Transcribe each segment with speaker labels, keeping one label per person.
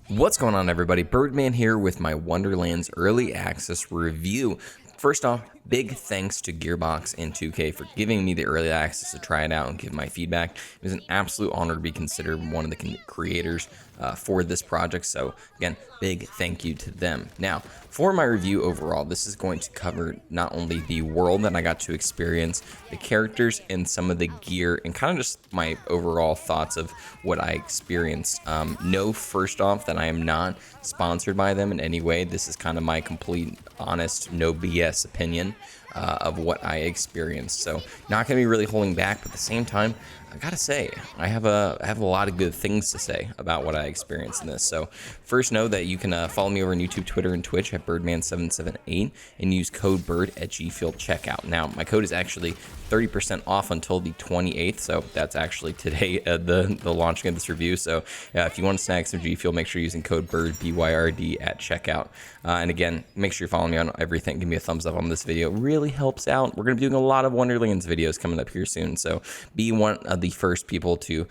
Speaker 1: What's going on, everybody? Byrdman here with my Wonderlands early access review. First off, big thanks to Gearbox and 2K for giving me the early access to try it out and give my feedback. It was an absolute honor to be considered one of the creators for this project. So again, big thank you to them. Now, for my review overall, this is going to cover not only the world that I got to experience, the characters, and some of the gear, and kind of just my overall thoughts of what I experienced. Know first off that I am not sponsored by them in any way. This is kind of my complete, honest, no BS opinion of what I experienced. So not going to be really holding back, but at the same time, I gotta say, I have a lot of good things to say about what I experienced in this. So first, know that you can follow me over on YouTube, Twitter, and Twitch at Byrdman778 and use code BIRD at GField checkout. Now, my code is actually 30% off until the 28th, so that's actually today, the launching of this review. So if you want to snag some G Fuel, make sure you're using code BIRD, BYRD, at checkout. And again, make sure you're following me on everything. Give me a thumbs up on this video. It really helps out. We're going to be doing a lot of Wonderlands videos coming up here soon, so be one of the first people to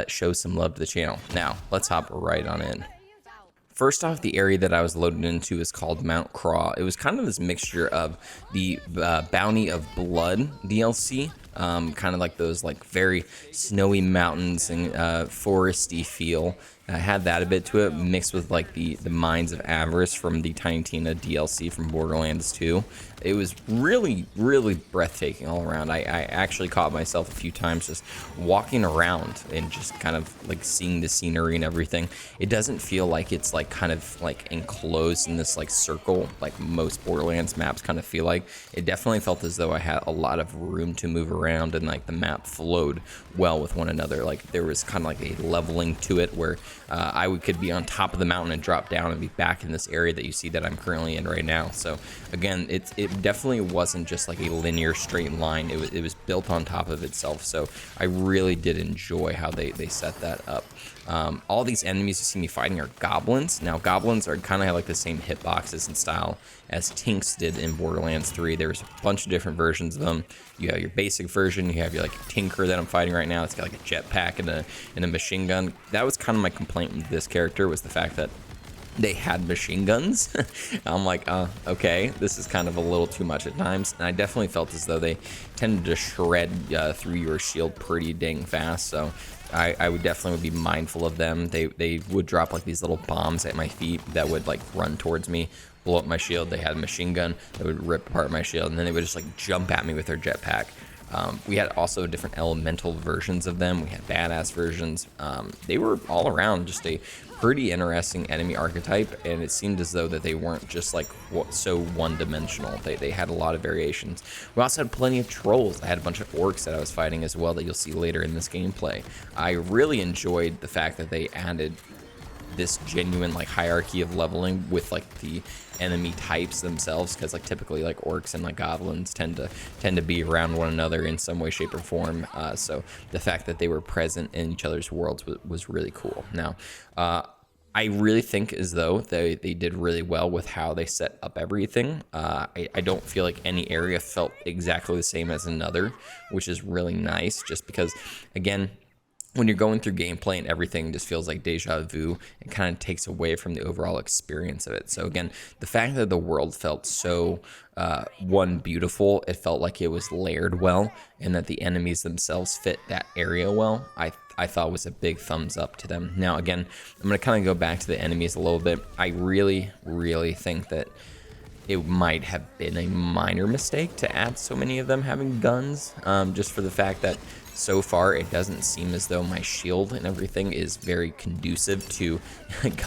Speaker 1: show some love to the channel. Now, let's hop right on in. First off, the area that I was loaded into is called Mount Craw. It was kind of this mixture of the Bounty of Blood DLC, kind of like those like very snowy mountains and foresty feel. I had that a bit to it, mixed with like the Mines of Avarice from the Tiny Tina DLC from Borderlands 2. It was really, really breathtaking all around. I actually caught myself a few times just walking around and just kind of like seeing the scenery and everything. It doesn't feel like it's like kind of like enclosed in this like circle like most Borderlands maps kind of feel like. It definitely felt as though I had a lot of room to move around, and like the map flowed well with one another. Like there was kind of like a leveling to it where could be on top of the mountain and drop down and be back in this area that you see that I'm currently in right now. So again, it definitely wasn't just like a linear straight line. It was built on top of itself. So I really did enjoy how they set that up. All these enemies you see me fighting are goblins. Now, goblins are kind of have like the same hitboxes and style as Tinks did in Borderlands 3. There's a bunch of different versions of them. You have your basic version. You have your like Tinker that I'm fighting right now. It's got like a jetpack and a machine gun. That was kind of my complaint with this character, was the fact that they had machine guns. I'm like, okay, this is kind of a little too much at times. And I definitely felt as though they tended to shred through your shield pretty dang fast. So I would definitely be mindful of them. They would drop like these little bombs at my feet that would like run towards me, blow up my shield. They had a machine gun that would rip apart my shield, and then they would just like jump at me with their jetpack. We had also different elemental versions of them. We had badass versions. They were all around just a pretty interesting enemy archetype, and it seemed as though that they weren't just like so one-dimensional. They had a lot of variations. We also had plenty of trolls. I had a bunch of orcs that I was fighting as well that you'll see later in this gameplay. I really enjoyed the fact that they added this genuine like hierarchy of leveling with like the enemy types themselves, because like typically like orcs and like goblins tend to be around one another in some way, shape, or form. So the fact that they were present in each other's worlds was really cool. Now, I really think as though they did really well with how they set up everything. I don't feel like any area felt exactly the same as another, which is really nice, just because, again, when you're going through gameplay and everything just feels like deja vu, it kind of takes away from the overall experience of it. So again, the fact that the world felt so beautiful, it felt like it was layered well, and that the enemies themselves fit that area well, I thought was a big thumbs up to them. Now again, I'm going to kind of go back to the enemies a little bit. I really, really think that it might have been a minor mistake to add so many of them having guns, just for the fact that so far it doesn't seem as though my shield and everything is very conducive to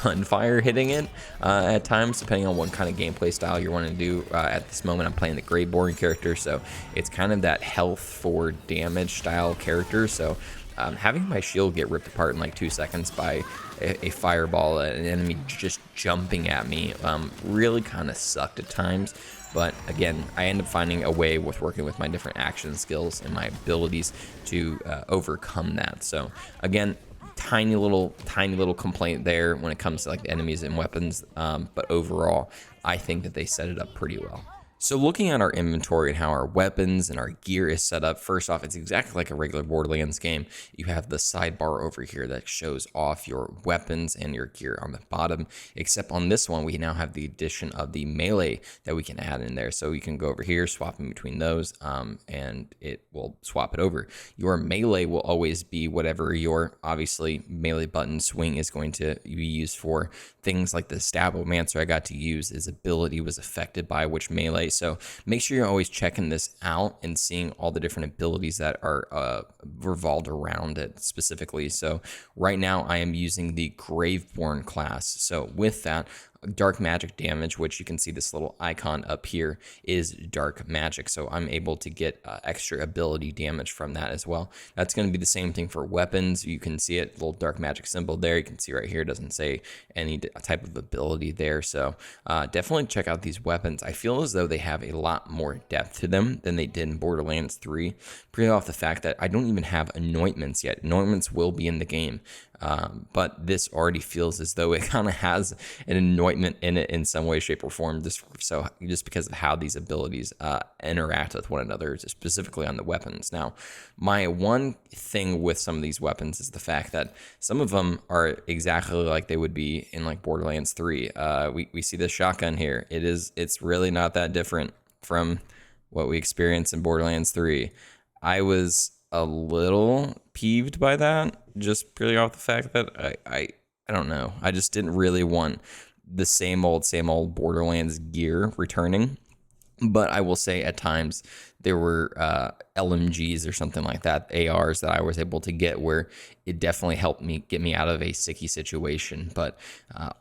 Speaker 1: gunfire hitting it at times, depending on what kind of gameplay style you're wanting to do. At this moment, I'm playing the Greyborn character, so it's kind of that health for damage style character. So having my shield get ripped apart in like 2 seconds by a fireball, an enemy just jumping at me, really kind of sucked at times. But again, I end up finding a way with working with my different action skills and my abilities to overcome that. So again, tiny little complaint there when it comes to like the enemies and weapons, but overall I think that they set it up pretty well. So looking at our inventory and how our weapons and our gear is set up, first off, it's exactly like a regular Borderlands game. You have the sidebar over here that shows off your weapons and your gear on the bottom, except on this one, we now have the addition of the melee that we can add in there. So you can go over here, swap in between those, and it will swap it over. Your melee will always be whatever your, obviously, melee button swing is going to be used for. Things like the Stabomancer I got to use, his ability was affected by which melee. So make sure you're always checking this out and seeing all the different abilities that are revolved around it specifically. So right now I am using the Graveborn class. So with that, dark magic damage, which you can see this little icon up here, is dark magic. So I'm able to get extra ability damage from that as well. That's going to be the same thing for weapons. You can see it, little dark magic symbol there. You can see right here, it doesn't say any type of ability there. So definitely check out these weapons. I feel as though they have a lot more depth to them than they did in Borderlands 3. Pretty off the fact that I don't even have anointments yet. Anointments will be in the game. But this already feels as though it kind of has an anointment in it in some way, shape, or form, just because of how these abilities interact with one another, specifically on the weapons. Now, my one thing with some of these weapons is the fact that some of them are exactly like they would be in like Borderlands 3. We see the shotgun here. It's really not that different from what we experienced in Borderlands 3. I was a little peeved by that, just purely off the fact that I don't know. I just didn't really want the same old Borderlands gear returning. But I will say at times there were LMGs or something like that, ARs that I was able to get where it definitely helped me get me out of a sticky situation. But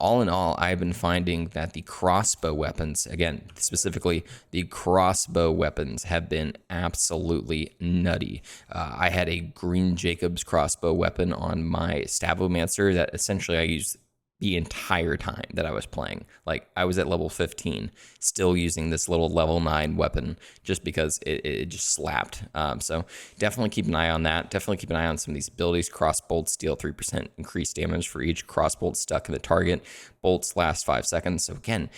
Speaker 1: all in all, I've been finding that the crossbow weapons, again, specifically the crossbow weapons, have been absolutely nutty. I had a green Jacobs crossbow weapon on my Stabomancer that essentially I used the entire time that I was playing. Like, I was at level 15, still using this little level 9 weapon just because it just slapped. So definitely keep an eye on that. Definitely keep an eye on some of these abilities. Cross bolts deal 3% increased damage for each cross bolt stuck in the target. Bolts last 5 seconds. So again,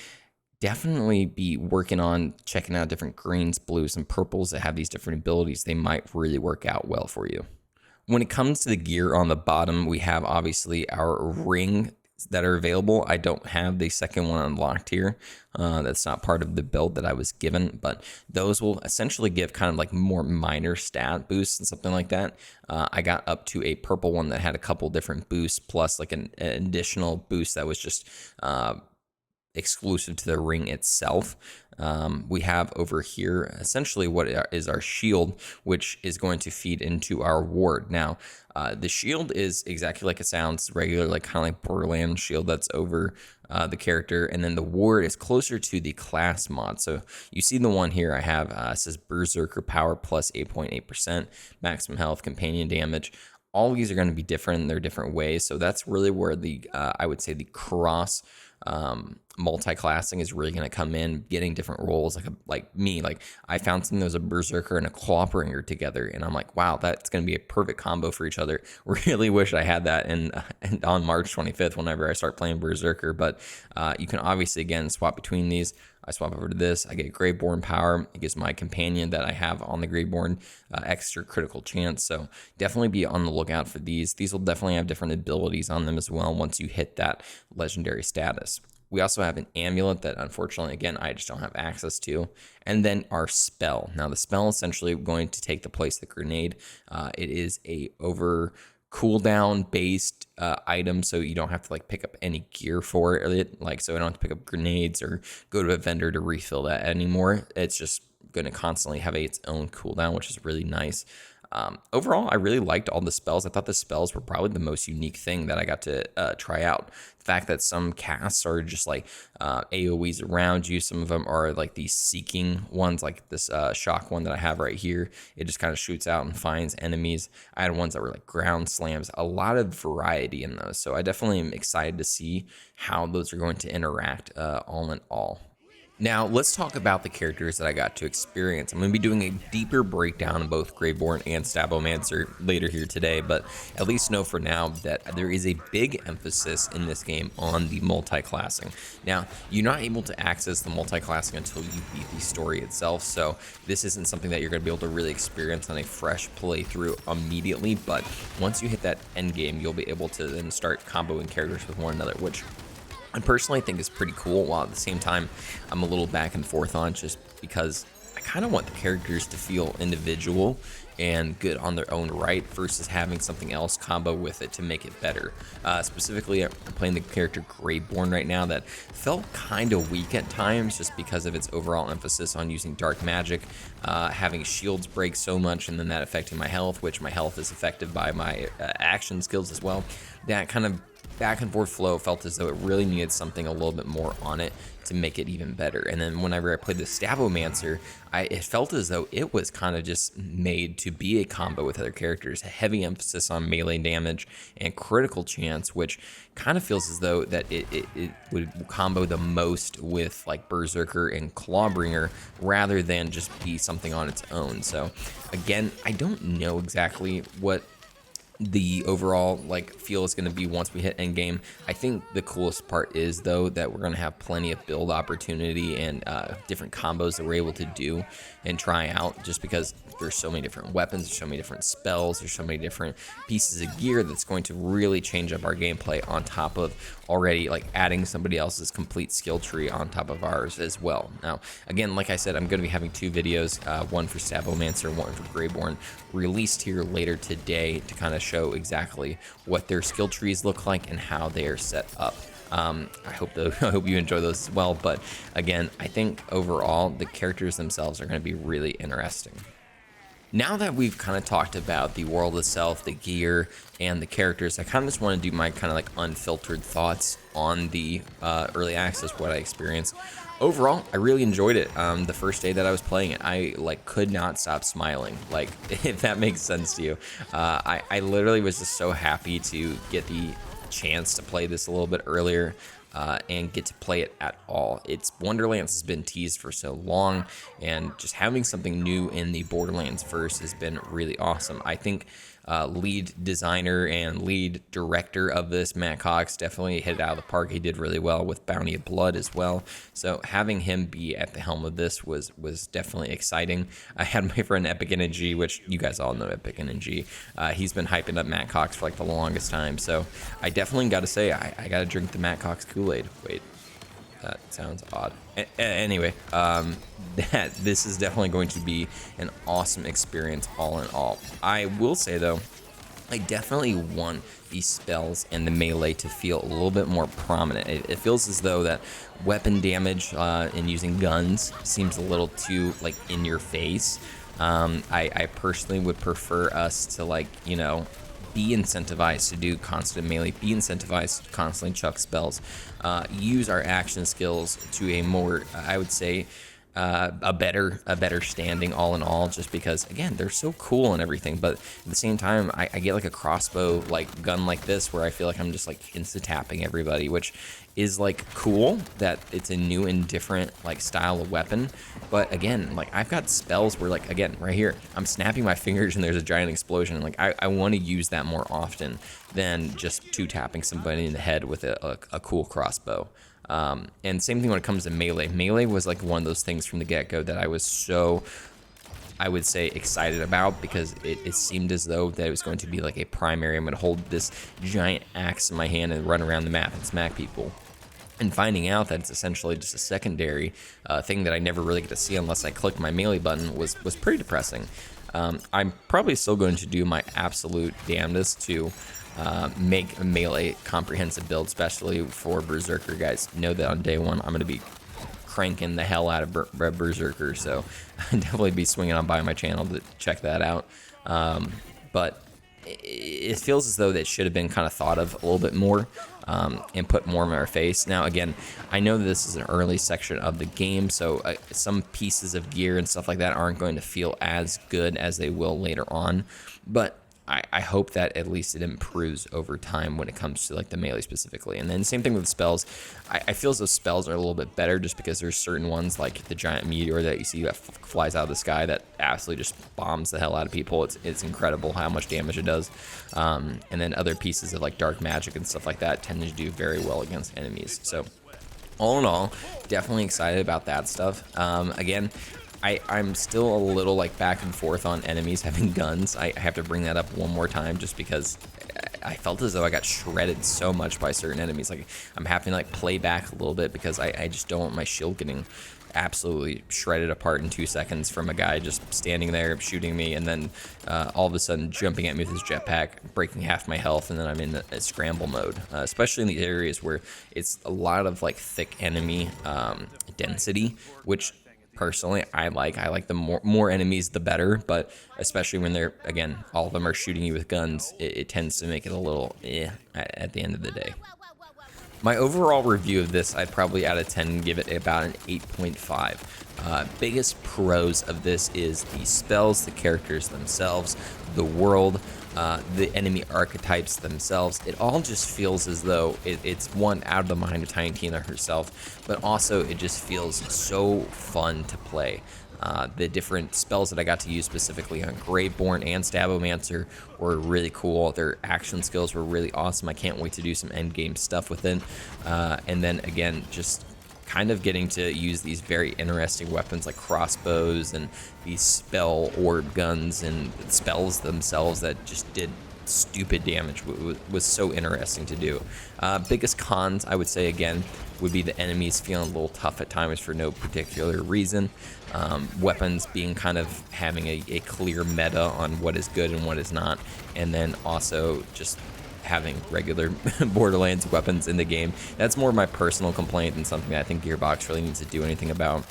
Speaker 1: definitely be working on checking out different greens, blues, and purples that have these different abilities. They might really work out well for you. When it comes to the gear on the bottom, we have obviously our ring that are available. I don't have the second one unlocked here. That's not part of the build that I was given, but those will essentially give kind of like more minor stat boosts and something like that. I got up to a purple one that had a couple different boosts, plus like an additional boost that was just exclusive to the ring itself. We have over here essentially what is our shield, which is going to feed into our ward. Now, the shield is exactly like it sounds, regular, like kind of like Borderlands shield that's over the character, and then the ward is closer to the class mod. So you see the one here I have says Berserker power plus 8.8%, maximum health, companion damage. All of these are going to be different in their different ways. So that's really where the I would say the cross multi-classing is really going to come in, getting different roles. Like me, like I found something that was a Berserker and a Clawbringer together, and I'm like, wow, that's going to be a perfect combo for each other. Really wish I had that and on March 25th whenever I start playing Berserker. But you can obviously again swap between these. I swap over to this. I get Graveborn power. It gives my companion that I have on the Graveborn extra critical chance. So definitely be on the lookout for these. These will definitely have different abilities on them as well once you hit that legendary status. We also have an amulet that unfortunately, again, I just don't have access to. And then our spell. Now the spell is essentially going to take the place of the grenade. It is a over cooldown based item, so you don't have to like pick up any gear for it. Like, so I don't have to pick up grenades or go to a vendor to refill that anymore. It's just going to constantly have its own cooldown, which is really nice. Overall, I really liked all the spells. I thought the spells were probably the most unique thing that I got to try out. The fact that some casts are just like AoEs around you. Some of them are like these seeking ones, like this shock one that I have right here. It just kind of shoots out and finds enemies. I had ones that were like ground slams. A lot of variety in those. So I definitely am excited to see how those are going to interact all in all. Now, let's talk about the characters that I got to experience. I'm going to be doing a deeper breakdown of both Graveborn and Stabomancer later here today, but at least know for now that there is a big emphasis in this game on the multi-classing. Now, you're not able to access the multi-classing until you beat the story itself, so this isn't something that you're going to be able to really experience on a fresh playthrough immediately, but once you hit that end game, you'll be able to then start comboing characters with one another, which I personally think is pretty cool, while at the same time I'm a little back and forth on, just because I kind of want the characters to feel individual and good on their own right versus having something else combo with it to make it better. Specifically, I'm playing the character Graveborn right now that felt kind of weak at times just because of its overall emphasis on using dark magic, having shields break so much and then that affecting my health, which my health is affected by my action skills as well. That kind of back and forth flow felt as though it really needed something a little bit more on it to make it even better. And then whenever I played the Stabomancer, it felt as though it was kind of just made to be a combo with other characters, a heavy emphasis on melee damage and critical chance, which kind of feels as though that it would combo the most with like Berserker and Clawbringer rather than just be something on its own. So again, I don't know exactly what the overall like feel is going to be once we hit end game. I think the coolest part is though that we're going to have plenty of build opportunity and different combos that we're able to do and try out, just because there's so many different weapons, there's so many different spells, there's so many different pieces of gear that's going to really change up our gameplay, on top of already like adding somebody else's complete skill tree on top of ours as well. Now again, like I said, I'm going to be having two videos, one for Stabomancer, one for Graveborn, released here later today to kind of show exactly what their skill trees look like and how they are set up. I hope you enjoy those as well. But again, I think overall the characters themselves are going to be really interesting. Now that we've kind of talked about the world itself, the gear, and the characters, I kind of just want to do my kind of like unfiltered thoughts on the early access, what I experienced. Overall, I really enjoyed it. The first day that I was playing it, I like could not stop smiling. Like, if that makes sense to you. I literally was just so happy to get the chance to play this a little bit earlier. And get to play it at all. Wonderlands has been teased for so long, and just having something new in the Borderlands verse has been really awesome. I think lead designer and lead director of this, Matt Cox, definitely hit it out of the park. He did really well with Bounty of Blood as well. So having him be at the helm of this was definitely exciting. I had my friend Epic Energy, which you guys all know Epic Energy. He's been hyping up Matt Cox for like the longest time. So I definitely got to say, I got to drink the Matt Cox Kool-Aid. Wait, that sounds odd. Anyway, this is definitely going to be an awesome experience all in all. I will say though, I definitely want the spells and the melee to feel a little bit more prominent. It feels as though that weapon damage and using guns seems a little too like in your face. I personally would prefer us to, like, you know, be incentivized to do constant melee, be incentivized to constantly chuck spells, use our action skills to a more, I would say, a better standing all in all, just because again they're so cool and everything, but at the same time I get like a crossbow like gun like this where I feel like I'm just like insta tapping everybody, which is like cool that it's a new and different like style of weapon. But again, like I've got spells where, like, again right here I'm snapping my fingers and there's a giant explosion, and like I want to use that more often than just two tapping somebody in the head with a cool crossbow. And same thing when it comes to melee. Melee was like one of those things from the get-go that I was so, I would say, excited about, because it seemed as though that it was going to be like a primary. I'm going to hold this giant axe in my hand and run around the map and smack people. And finding out that it's essentially just a secondary thing that I never really get to see unless I click my melee button was pretty depressing. I'm probably still going to do my absolute damnedest to make a melee comprehensive build, especially for Berserker. Guys, know that on day one I'm going to be cranking the hell out of Berserker, so I'll definitely be swinging on by my channel to check that out. But it feels as though that should have been kind of thought of a little bit more, and put more in our face. Now again, I know that this is an early section of the game, so some pieces of gear and stuff like that aren't going to feel as good as they will later on, but I hope that at least it improves over time when it comes to like the melee specifically. And then same thing with spells. I feel as though spells are a little bit better just because there's certain ones like the giant meteor that you see that flies out of the sky that absolutely just bombs the hell out of people. It's incredible how much damage it does. And then other pieces of like dark magic and stuff like that tend to do very well against enemies. So all in all, definitely excited about that stuff. Again, I'm still a little like back and forth on enemies having guns. I have to bring that up one more time just because I felt as though I got shredded so much by certain enemies. Like I'm having to like play back a little bit because I just don't want my shield getting absolutely shredded apart in 2 seconds from a guy just standing there shooting me and then all of a sudden jumping at me with his jetpack, breaking half my health, and then I'm in a scramble mode, especially in the areas where it's a lot of like thick enemy density, which personally I like the more enemies the better, but especially when they're, again, all of them are shooting you with guns, it tends to make it a little at the end of the day. My overall review of this, I'd probably out of 10 give it about an 8.5. Biggest pros of this is the spells, the characters themselves, the world, the enemy archetypes themselves. It all just feels as though it's one out of the mind of Tiny Tina herself, but also it just feels so fun to play. The different spells that I got to use specifically on Graveborn and Stabomancer were really cool. Their action skills were really awesome. I can't wait to do some end game stuff with it. And then again, just kind of getting to use these very interesting weapons like crossbows and these spell orb guns and spells themselves that just did stupid damage was so interesting to do. Biggest cons, I would say, again, would be the enemies feeling a little tough at times for no particular reason. Weapons being kind of having a clear meta on what is good and what is not, and then also just having regular Borderlands weapons in the game. That's more of my personal complaint than something that I think Gearbox really needs to do anything about.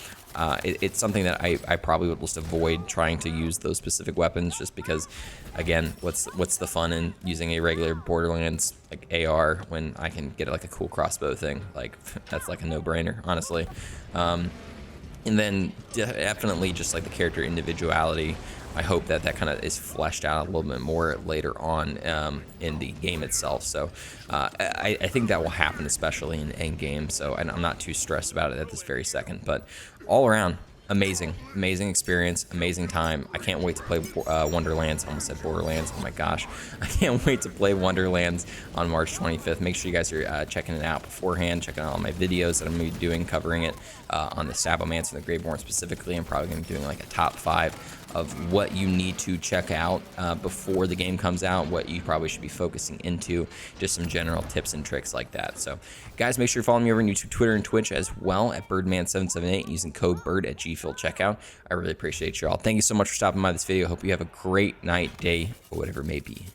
Speaker 1: It's something that I probably would just avoid trying to use those specific weapons just because, again, what's the fun in using a regular Borderlands like AR when I can get like a cool crossbow thing? Like that's like a no-brainer, honestly. And then definitely just like the character individuality. I hope that kind of is fleshed out a little bit more later on in the game itself. So I think that will happen, especially in endgame. So I'm not too stressed about it at this very second. But all around, amazing experience, amazing time. I can't wait to play Wonderlands. I almost said Borderlands. Oh my gosh. I can't wait to play Wonderlands on March 25th. Make sure you guys are checking it out beforehand, checking out all my videos that I'm going to be doing, covering it on the Stabomancer and the Graveborn specifically. I'm probably going to be doing like a top 5 of what you need to check out before the game comes out, what you probably should be focusing into, just some general tips and tricks like that. So guys, make sure you're following me over on YouTube, Twitter, and Twitch as well at Byrdman778 using code BIRD at GFIL checkout. I really appreciate you all. Thank you so much for stopping by this video. Hope you have a great night, day, or whatever it may be.